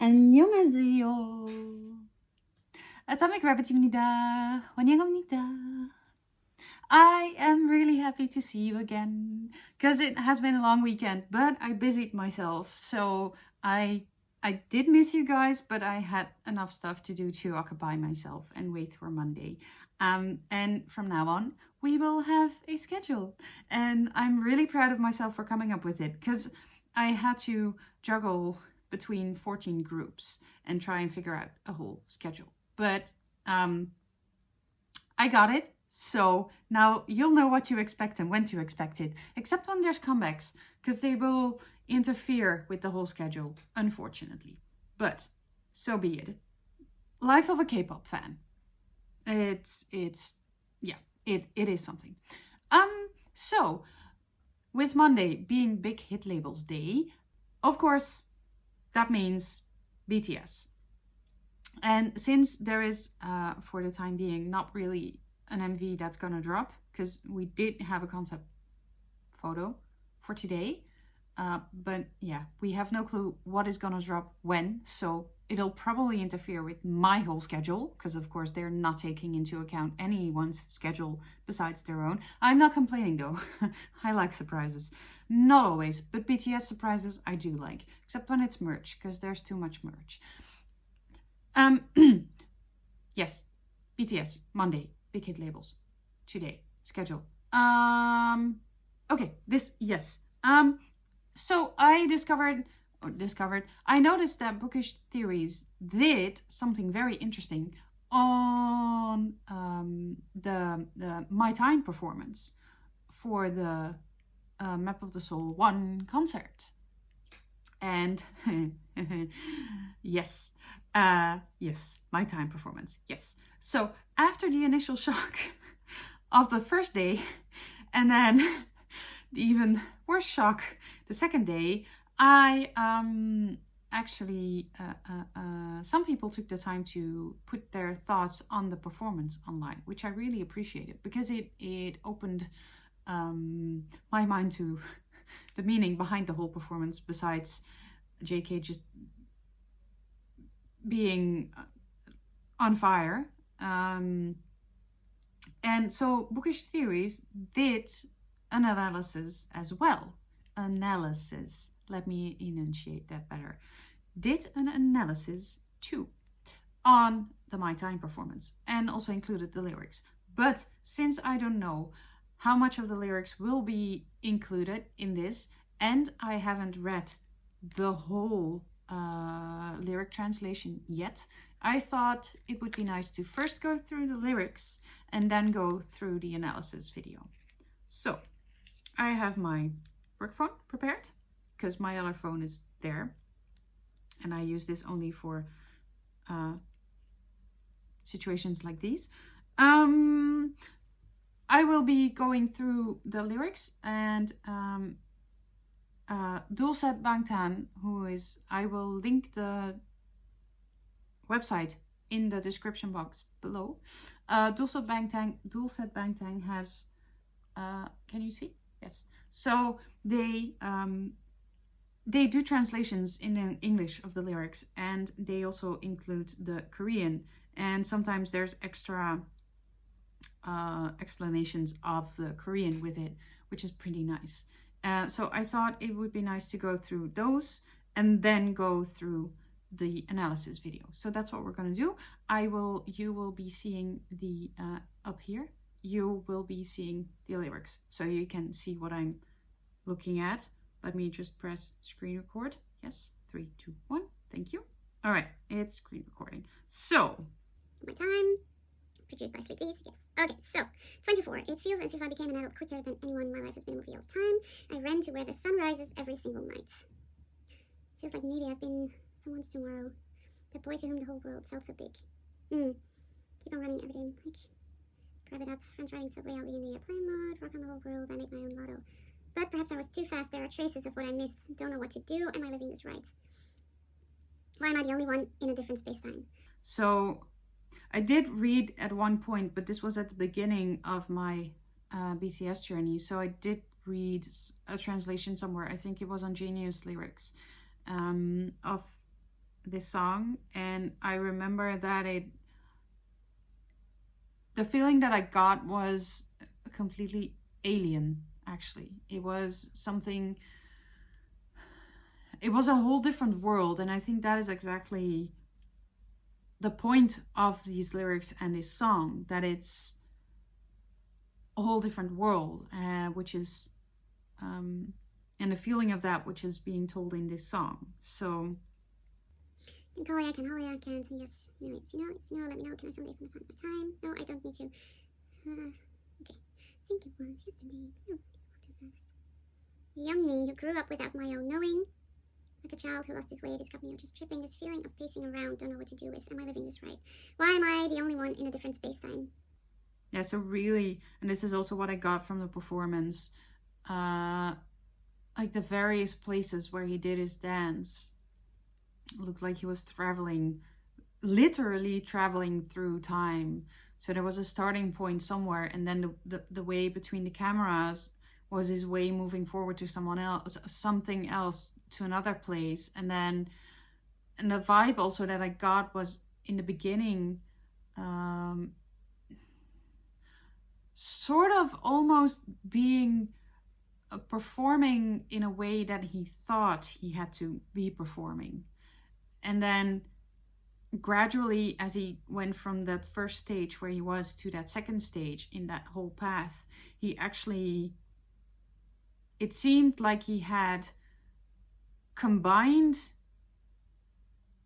안녕하세요. Atomic Rabbit입니다. 환영합니다. I am really happy to see you again, because it has been a long weekend, but I busied myself, so I did miss you guys, but I had enough stuff to do to occupy myself and wait for Monday. And from now on, we will have a schedule, and I'm really proud of myself for coming up with it, because I had to juggle between 14 groups and try and figure out a whole schedule. But I got it. So now you'll know what to expect and when to expect it, except when there's comebacks, because they will interfere with the whole schedule, unfortunately. But so be it. Life of a K-pop fan. It is something. So with Monday being Big Hit Labels Day, of course, that means BTS. And since there is, for the time being, not really an MV that's gonna drop, because we did have a concept photo for today, but yeah, we have no clue what is gonna drop when, so it'll probably interfere with my whole schedule, because of course they're not taking into account anyone's schedule besides their own. I'm not complaining though. I like surprises. Not always, but BTS surprises I do like, except when it's merch, because there's too much merch. Yes, BTS, Monday, Big Hit Labels, today, schedule. Okay, yes. So I I noticed that Bookish Theories did something very interesting on the My Time performance for the Map of the Soul 1 concert. And yes, My Time performance, yes. So after the initial shock of the first day, and then the even worse shock the second day, I actually, some people took the time to put their thoughts on the performance online, which I really appreciated, because it opened my mind to the meaning behind the whole performance, besides JK just being on fire. And so Bookish Theories did an analysis as well. Let me enunciate that better. Did an analysis too on the My Time performance, and also included the lyrics. But since I don't know how much of the lyrics will be included in this, and I haven't read the whole lyric translation yet, I thought it would be nice to first go through the lyrics and then go through the analysis video. So I have my work phone prepared, because my other phone is there, and I use this only for situations like these. I will be going through the lyrics, and Dulcet Bangtan, I will link the website in the description box below. Dulcet Bangtan has, can you see? Yes. So they do translations in English of the lyrics, and they also include the Korean, and sometimes there's extra explanations of the Korean with it, which is pretty nice. So I thought it would be nice to go through those and then go through the analysis video. So that's what we're going to do. You will be seeing the up here, you will be seeing the lyrics, so you can see what I'm looking at. Let me just press screen record. Yes, 3, 2, 1. Thank you. All right, it's screen recording. So My Time, produced by Sleep These, yes. Okay, so 24. It feels as if I became an adult quicker than anyone. My life has been a movie all the time. I ran to where the sun rises every single night. Feels like maybe I've been someone's tomorrow. That boy to whom the whole world felt so big. Keep on running every day, like grab it up. Friends riding subway, I'll be in the airplane mode. Rock on the whole world, I make my own lotto. But perhaps I was too fast. There are traces of what I missed. Don't know what to do. Am I living this right? Why am I the only one in a different space-time? So I did read at one point, but this was at the beginning of my BTS journey. So I did read a translation somewhere. I think it was on Genius Lyrics of this song, and I remember that the feeling that I got was completely alien. Actually, it was something. It was a whole different world, and I think that is exactly the point of these lyrics and this song, that it's a whole different world, which is and the feeling of that which is being told in this song. So Holly, I can. So yes, let me know. Can I someday find my time? No, I don't need to. Okay. Think it was yesterday. No, too fast. The young me who grew up without my own knowing, like a child who lost his way, discovered me, or just tripping. This feeling of pacing around, don't know what to do with. Am I living this right? Why am I the only one in a different space-time? yeah, so really, and this is also what I got from the performance, like the various places where he did his dance looked like he was traveling, literally traveling through time. So there was a starting point somewhere, and then the way between the cameras was his way moving forward to someone else, something else, to another place. And then, and the vibe also that I got was in the beginning, sort of almost being performing in a way that he thought he had to be performing. And then gradually, as he went from that first stage where he was to that second stage in that whole path, he actually, it seemed like he had combined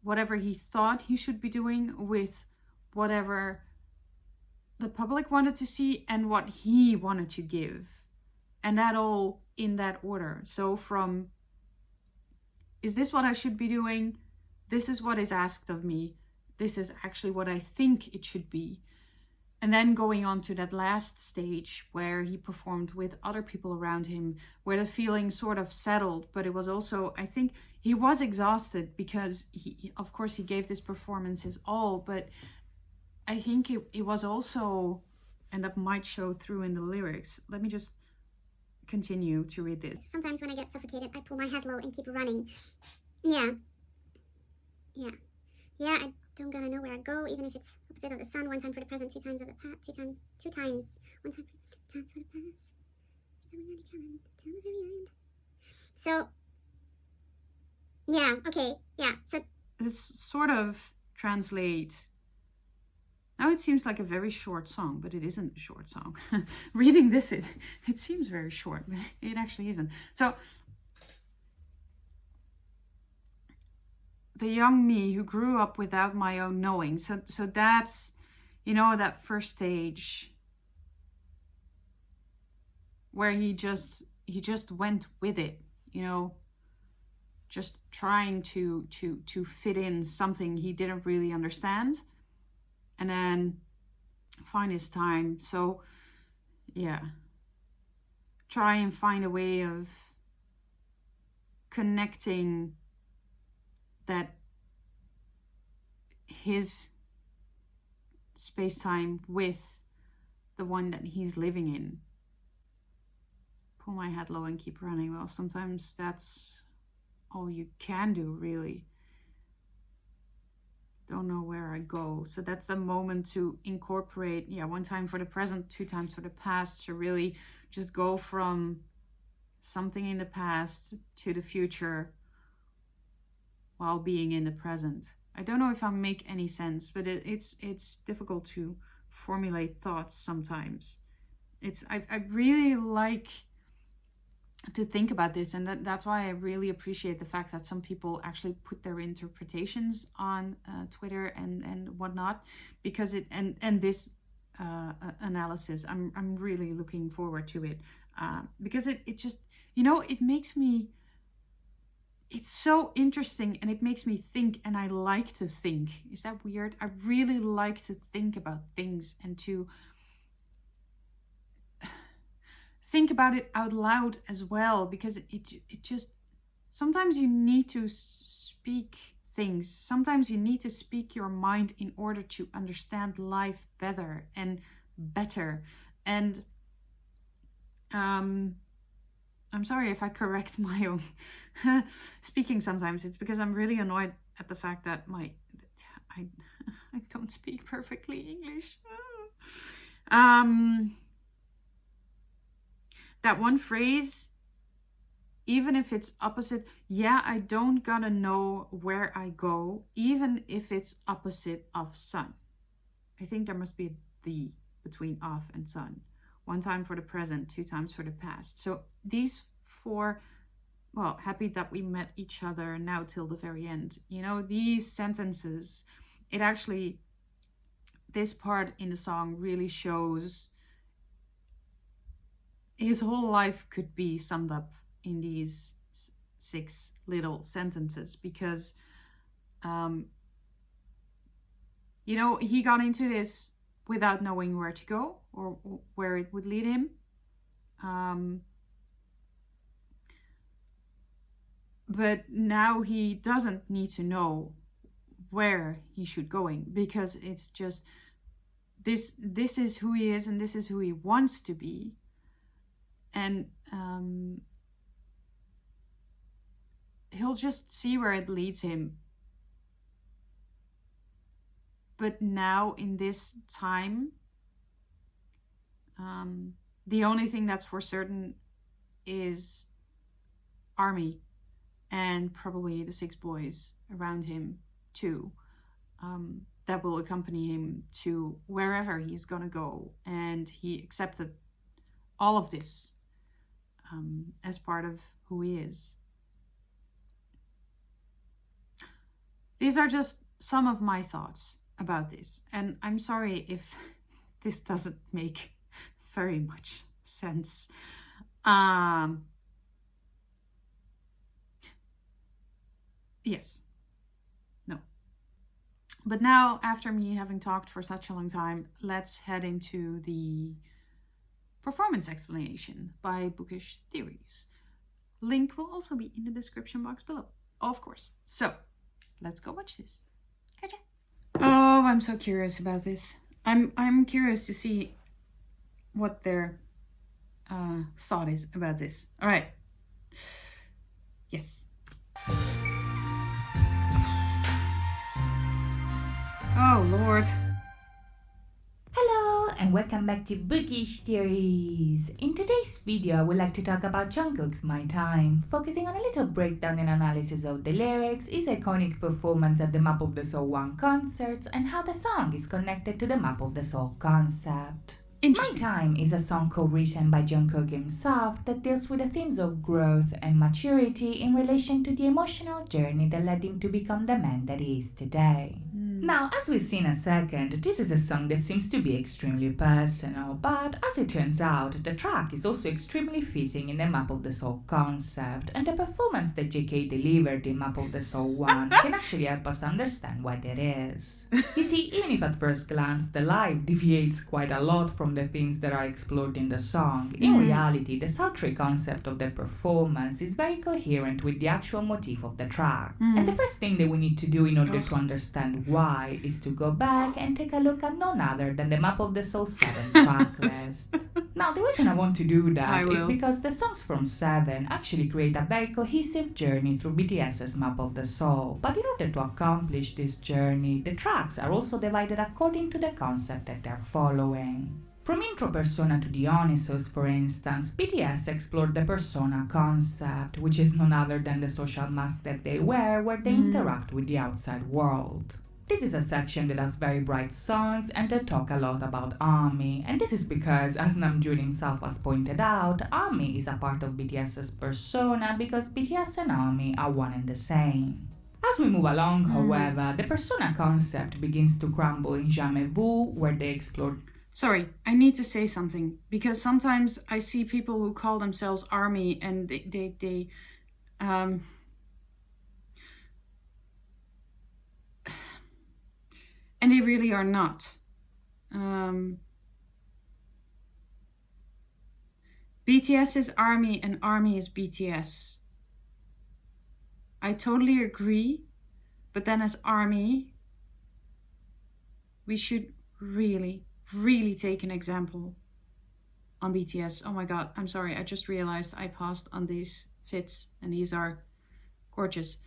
whatever he thought he should be doing with whatever the public wanted to see and what he wanted to give. And that all in that order. So from, is this what I should be doing? This is what is asked of me. This is actually what I think it should be. And then going on to that last stage where he performed with other people around him, where the feeling sort of settled, but it was also, I think he was exhausted because he, of course, he gave this performance his all, but I think it was also, and that might show through in the lyrics. Let me just continue to read this. Sometimes when I get suffocated, I pull my head low and keep running. Yeah, I don't gotta know where I go, even if it's opposite of the sun. One time for the present, two times of the past, two times. One time for the past. We know each other until the very end. So, yeah, okay, yeah. So this sort of translate. Now it seems like a very short song, but it isn't a short song. Reading this, it seems very short, but it actually isn't. So, the young me who grew up without my own knowing. So that's, you know, that first stage where he just went with it, you know, just trying to fit in something he didn't really understand, and then find his time. So yeah, try and find a way of connecting that his space-time with the one that he's living in. Pull my head low and keep running. Well, sometimes that's all you can do, really. Don't know where I go. So that's the moment to incorporate, yeah, one time for the present, two times for the past, to really just go from something in the past to the future while being in the present. I don't know if I make any sense, but it's difficult to formulate thoughts sometimes. I really like to think about this, and that's why I really appreciate the fact that some people actually put their interpretations on Twitter and whatnot, because it and this analysis, I'm really looking forward to it, because it just, you know, it makes me, it's so interesting, and it makes me think, and I like to think. Is that weird? I really like to think about things and to think about it out loud as well, because it just, sometimes you need to speak things. Sometimes you need to speak your mind in order to understand life better and better. And I'm sorry if I correct my own speaking sometimes. It's because I'm really annoyed at the fact that I I don't speak perfectly English. That one phrase, even if it's opposite, yeah, I don't gotta know where I go, even if it's opposite of sun. I think there must be a the between of and sun. One time for the present, two times for the past. So these four, well, happy that we met each other now till the very end. You know, these sentences, it actually, this part in the song really shows his whole life could be summed up in these 6 little sentences, because you know, he got into this without knowing where to go or where it would lead him. But now he doesn't need to know where he should going, because it's just this is who he is and this is who he wants to be. And he'll just see where it leads him. But now in this time, the only thing that's for certain is army, and probably the 6 boys around him too, that will accompany him to wherever he's gonna go. And he accepted all of this as part of who he is. These are just some of my thoughts about this, and I'm sorry if this doesn't make very much sense. Yes. No. But now, after me having talked for such a long time, let's head into the performance explanation by Bookish Theories. Link will also be in the description box below, of course. So, let's go watch this. Gotcha. Oh, I'm so curious about this. I'm curious to see what their thought is about this. All right. Yes. Oh, Lord. Hello and welcome back to Bookish Theories. In today's video, I would like to talk about Jungkook's My Time, focusing on a little breakdown and analysis of the lyrics, his iconic performance at the Map of the Soul 1 concerts, and how the song is connected to the Map of the Soul concept. My Time is a song co-written by Jungkook himself that deals with the themes of growth and maturity in relation to the emotional journey that led him to become the man that he is today. Now, as we'll see in a second, this is a song that seems to be extremely personal, but as it turns out, the track is also extremely fitting in the Map of the Soul concept, and the performance that JK delivered in Map of the Soul 1 can actually help us understand why that is. You see, even if at first glance the live deviates quite a lot from the themes that are explored in the song, in reality, the sultry concept of the performance is very coherent with the actual motif of the track. And the first thing that we need to do in order to understand why is to go back and take a look at none other than the Map of the Soul 7 track list. Now, the reason I want to do that is because the songs from 7 actually create a very cohesive journey through BTS's Map of the Soul. But in order to accomplish this journey, the tracks are also divided according to the concept that they're following. From Intro Persona to Dionysus, for instance, BTS explored the persona concept, which is none other than the social mask that they wear where they interact with the outside world. This is a section that has very bright songs and they talk a lot about ARMY, and this is because, as Namjoon himself has pointed out, ARMY is a part of BTS's persona because BTS and ARMY are one and the same. As we move along, however, the persona concept begins to crumble in Jamais Vu, where they explore... Sorry, I need to say something, because sometimes I see people who call themselves ARMY and they and they really are not. BTS is ARMY and ARMY is BTS. I totally agree, but then as ARMY, we should really take an example on BTS. Oh my god, I'm sorry, I just realized I paused on these fits and these are gorgeous.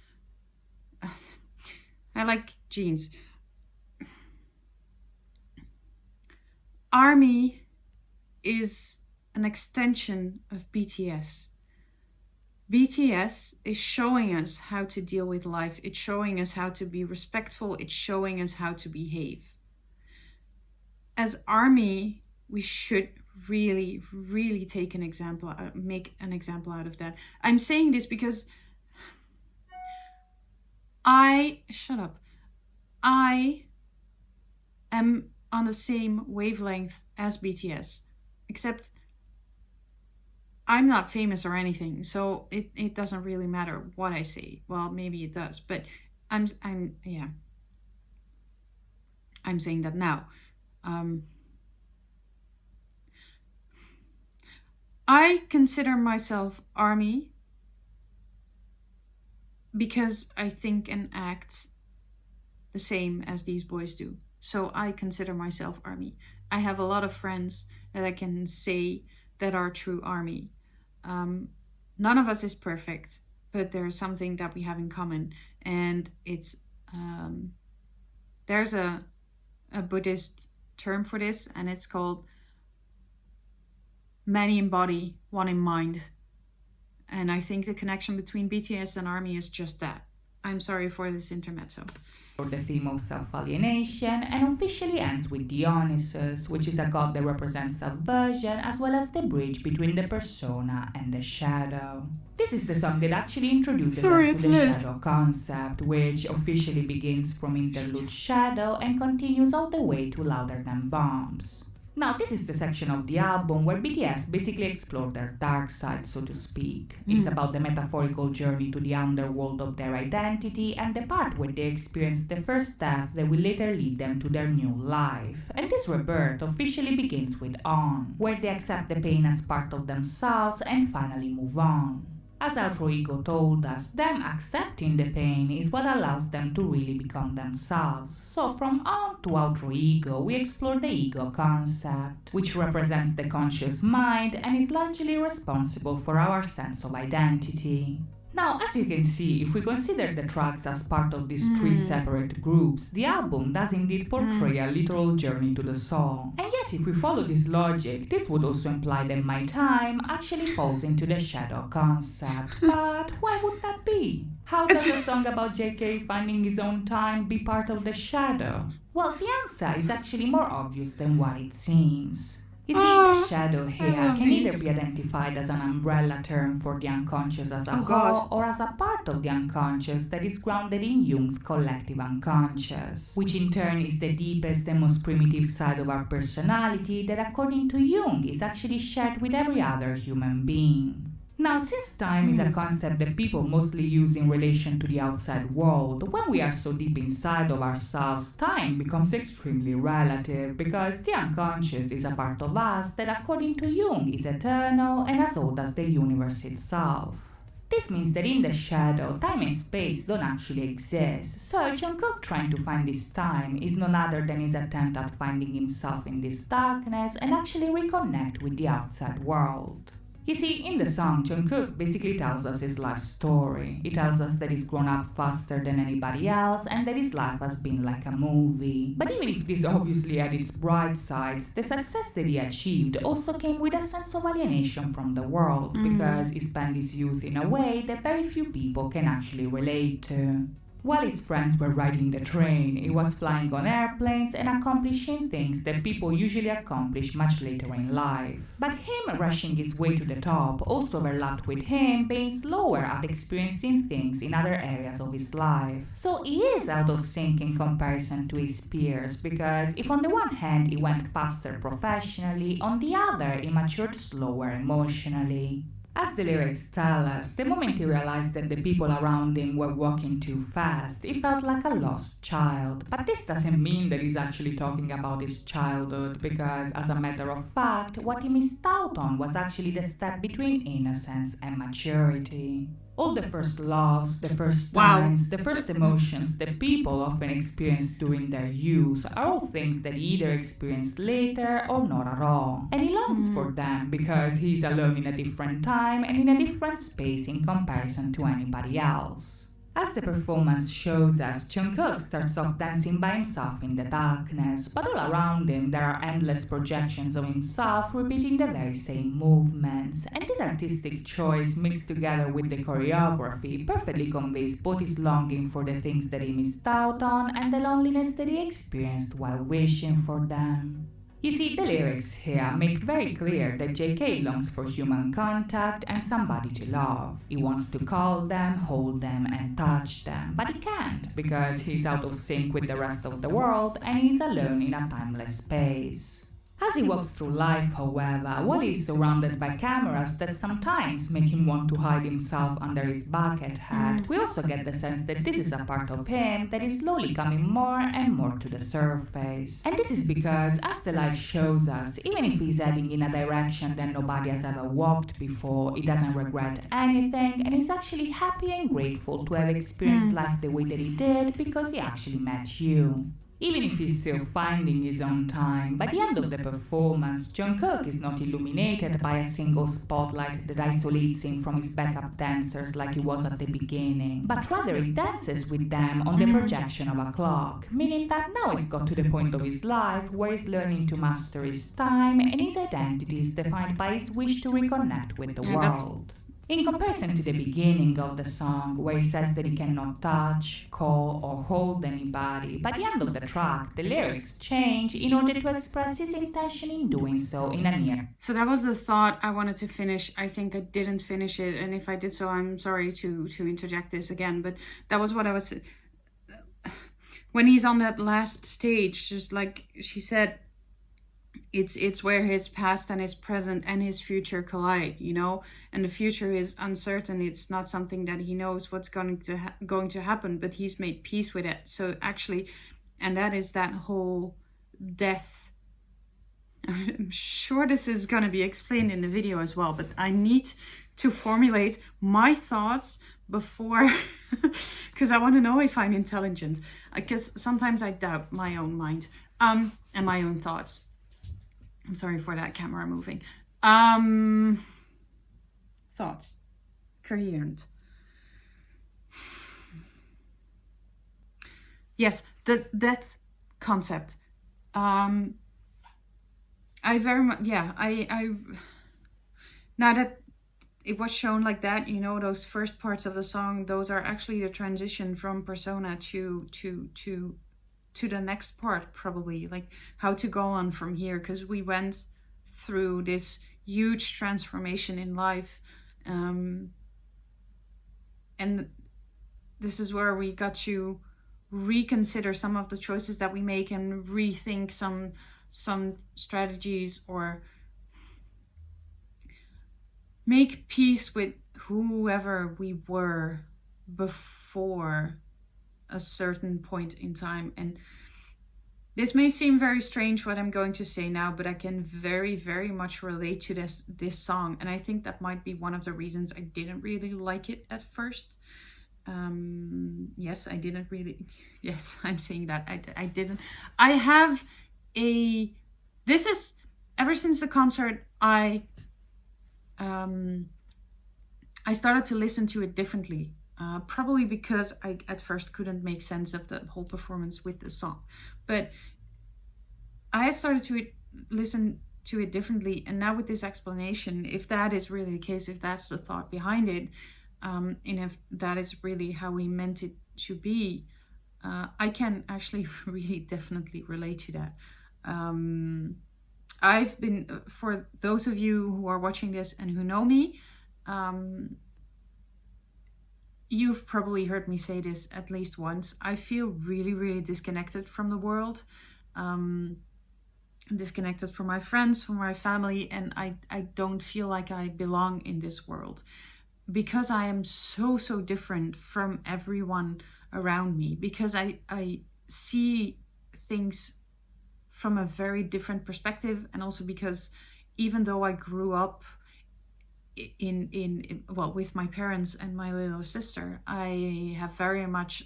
I like jeans. ARMY is an extension of BTS. BTS is showing us how to deal with life. It's showing us how to be respectful. It's showing us how to behave. As ARMY, we should really, really take an example, make an example out of that. I'm saying this because shut up. I am on the same wavelength as BTS, except I'm not famous or anything, so it doesn't really matter what I say. Well, maybe it does, but I'm saying that now. I consider myself ARMY because I think and act the same as these boys do. So I consider myself ARMY. I have a lot of friends that I can say that are true ARMY. None of us is perfect, but there's something that we have in common, and it's there's a Buddhist term for this, and it's called many in body, one in mind. And I think the connection between BTS and ARMY is just that. I'm sorry for this intermezzo. The theme of self-alienation, and officially ends with Dionysus, which is a god that represents subversion as well as the bridge between the persona and the shadow. This is the song that actually introduces us to the shadow concept, which officially begins from interlude shadow and continues all the way to louder than bombs. Now, this is the section of the album where BTS basically explore their dark side, so to speak. It's about the metaphorical journey to the underworld of their identity and the part where they experience the first death that will later lead them to their new life. And this rebirth officially begins with On, where they accept the pain as part of themselves and finally move on. As Outro Ego told us, them accepting the pain is what allows them to really become themselves. So from On to Outro Ego, we explore the ego concept, which represents the conscious mind and is largely responsible for our sense of identity. Now, as you can see, if we consider the tracks as part of these three separate groups, the album does indeed portray a literal journey to the soul. And yet, if we follow this logic, this would also imply that My Time actually falls into the shadow concept. But why would that be? How does a song about JK finding his own time be part of the shadow? Well, the answer is actually more obvious than what it seems. You see, the shadow here can either be identified as an umbrella term for the unconscious as a whole, or as a part of the unconscious that is grounded in Jung's collective unconscious, which in turn is the deepest and most primitive side of our personality that, according to Jung, is actually shared with every other human being. Now, since time is a concept that people mostly use in relation to the outside world, when we are so deep inside of ourselves, time becomes extremely relative, because the unconscious is a part of us that, according to Jung, is eternal and as old as the universe itself. This means that in the shadow, time and space don't actually exist, so Jungkook trying to find this time is none other than his attempt at finding himself in this darkness and actually reconnect with the outside world. You see, in the song, Jungkook basically tells us his life story. He tells us that he's grown up faster than anybody else and that his life has been like a movie. But even if this obviously had its bright sides, the success that he achieved also came with a sense of alienation from the world, because he spent his youth in a way that very few people can actually relate to. While his friends were riding the train, he was flying on airplanes and accomplishing things that people usually accomplish much later in life. But him rushing his way to the top also overlapped with him being slower at experiencing things in other areas of his life. So he is out of sync in comparison to his peers, because if on the one hand he went faster professionally, on the other he matured slower emotionally. As the lyrics tell us, the moment he realized that the people around him were walking too fast, he felt like a lost child. But this doesn't mean that he's actually talking about his childhood, because as a matter of fact, what he missed out on was actually the step between innocence and maturity. All the first loves, the first times, the first emotions that people often experience during their youth are all things that he either experienced later or not at all. And he longs for them because he's alone in a different time and in a different space in comparison to anybody else. As the performance shows us, Jungkook starts off dancing by himself in the darkness, but all around him there are endless projections of himself repeating the very same movements. And this artistic choice, mixed together with the choreography, perfectly conveys both his longing for the things that he missed out on and the loneliness that he experienced while wishing for them. You see, the lyrics here make very clear that JK longs for human contact and somebody to love. He wants to call them, hold them, and touch them, but he can't because he's out of sync with the rest of the world and he's alone in a timeless space. As he walks through life, however, while he's surrounded by cameras that sometimes make him want to hide himself under his bucket hat, we also get the sense that this is a part of him that is slowly coming more and more to the surface. And this is because, as the life shows us, even if he's heading in a direction that nobody has ever walked before, he doesn't regret anything and he's actually happy and grateful to have experienced life the way that he did because he actually met you. Even if he's still finding his own time, by the end of the performance, Jungkook is not illuminated by a single spotlight that isolates him from his backup dancers like he was at the beginning, but rather he dances with them on the projection of a clock, meaning that now he's got to the point of his life where he's learning to master his time and his identity is defined by his wish to reconnect with the world. In comparison to the beginning of the song, where he says that he cannot touch, call, or hold anybody, by the end of the track, the lyrics change in order to express his intention in doing so in a near. So that was the thought I wanted to finish. I think I didn't finish it, and if I did so, I'm sorry to interject this again, but that was what I was... When he's on that last stage, just like she said, it's where his past and his present and his future collide, you know, and the future is uncertain. It's not something that he knows what's going to happen, but he's made peace with it. So actually, and that is that whole death. I'm sure this is going to be explained in the video as well, but I need to formulate my thoughts before because I want to know if I'm intelligent, because sometimes I doubt my own mind and my own thoughts. I'm sorry for that camera moving. Thoughts. Coherent. Yes, the death concept. I very much, yeah, I now that it was shown like that, you know, those first parts of the song, those are actually the transition from persona to the next part, probably, like how to go on from here, because we went through this huge transformation in life, and this is where we got to reconsider some of the choices that we make and rethink some strategies, or make peace with whoever we were before a certain point in time. And this may seem very strange what I'm going to say now, but I can very, very much relate to this song, and I think that might be one of the reasons I didn't really like it at first. Yes, I didn't really. Yes, I'm saying that I didn't. I have this is ever since the concert I started to listen to it differently. Probably because I at first couldn't make sense of the whole performance with the song. But I started to listen to it differently. And now with this explanation, if that is really the case, if that's the thought behind it, and if that is really how we meant it to be, I can actually really definitely relate to that. I've been, for those of you who are watching this and who know me, you've probably heard me say this at least once. I feel really, really disconnected from the world, disconnected from my friends, from my family, and I don't feel like I belong in this world because I am so different from everyone around me, because I see things from a very different perspective, and also because even though I grew up with my parents and my little sister, I have very much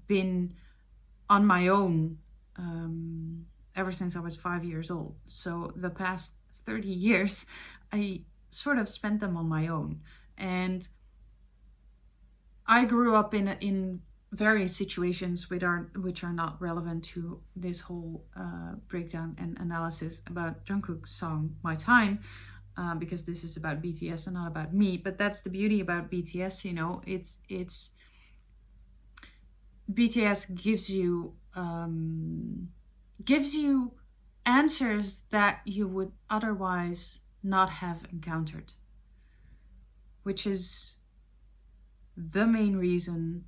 been on my own ever since I was 5 years old. So the past 30 years I sort of spent them on my own, and I grew up in various situations which are not relevant to this whole breakdown and analysis about Jungkook's song My Time, because this is about BTS and not about me. But that's the beauty about BTS, you know. It's BTS gives you answers that you would otherwise not have encountered, which is the main reason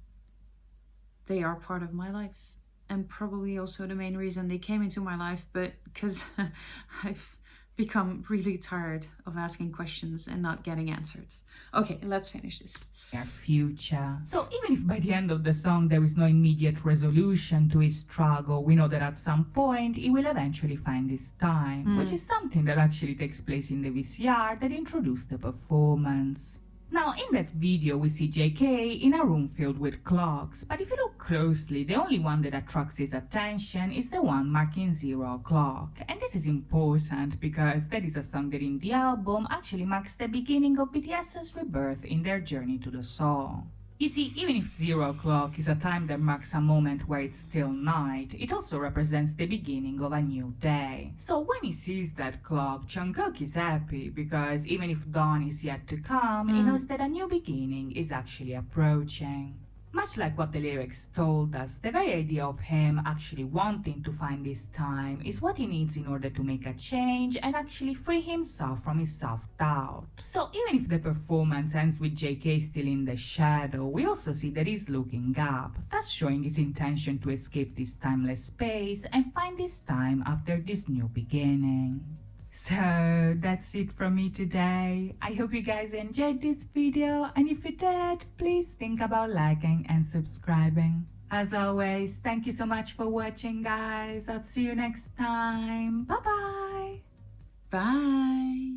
they are part of my life, and probably also the main reason they came into my life, but because I've become really tired of asking questions and not getting answered. Okay, let's finish this. Their future. So even if by the end of the song there is no immediate resolution to his struggle, we know that at some point he will eventually find his time, which is something that actually takes place in the VCR that introduced the performance. Now, in that video, we see JK in a room filled with clocks, but if you look closely, the only one that attracts his attention is the one marking 0 o'clock. And this is important because that is a song that in the album actually marks the beginning of BTS's rebirth in their journey to the soul. You see, even if 0 o'clock is a time that marks a moment where it's still night, it also represents the beginning of a new day. So when he sees that clock, Jungkook is happy because even if dawn is yet to come, he knows that a new beginning is actually approaching. Much like what the lyrics told us, the very idea of him actually wanting to find his time is what he needs in order to make a change and actually free himself from his self-doubt. So even if the performance ends with JK still in the shadow, we also see that he's looking up, thus showing his intention to escape this timeless space and find his time after this new beginning. So that's it from me today. I hope you guys enjoyed this video, and if you did, please think about liking and subscribing. As always, thank you so much for watching, guys. I'll see you next time. Bye-bye. Bye.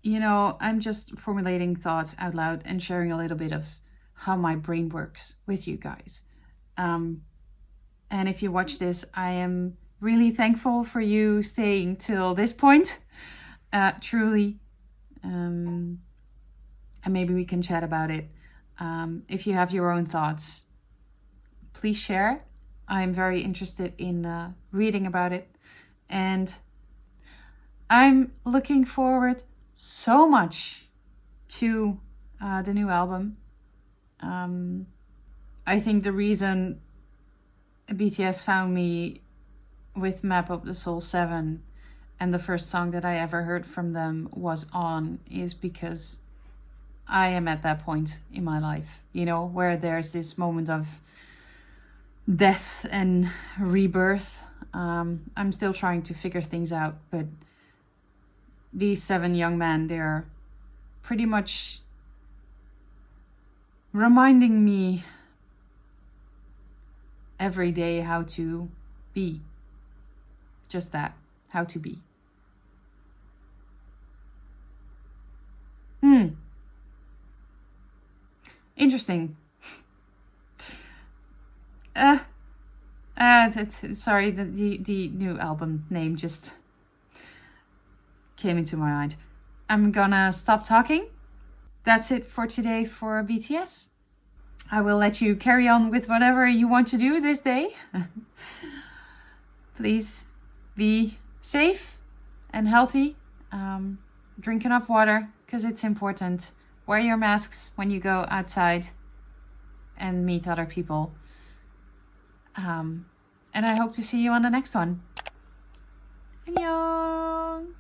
You know, I'm just formulating thoughts out loud and sharing a little bit of how my brain works with you guys. And if you watch this, I am really thankful for you staying till this point. Truly. And maybe we can chat about it. If you have your own thoughts, please share. I'm very interested in reading about it. And I'm looking forward so much to the new album. I think the reason BTS found me with Map of the Soul 7 and the first song that I ever heard from them was On is because I am at that point in my life, you know, where there's this moment of death and rebirth. I'm still trying to figure things out, but these 7 young men, they're pretty much reminding me every day how to be. Just that, how to be. Interesting. Sorry, the new album name just came into my mind. I'm gonna stop talking. That's it for today for BTS. I will let you carry on with whatever you want to do this day. Please be safe and healthy. Drink enough water because it's important. Wear your masks when you go outside and meet other people. And I hope to see you on the next one. 안녕.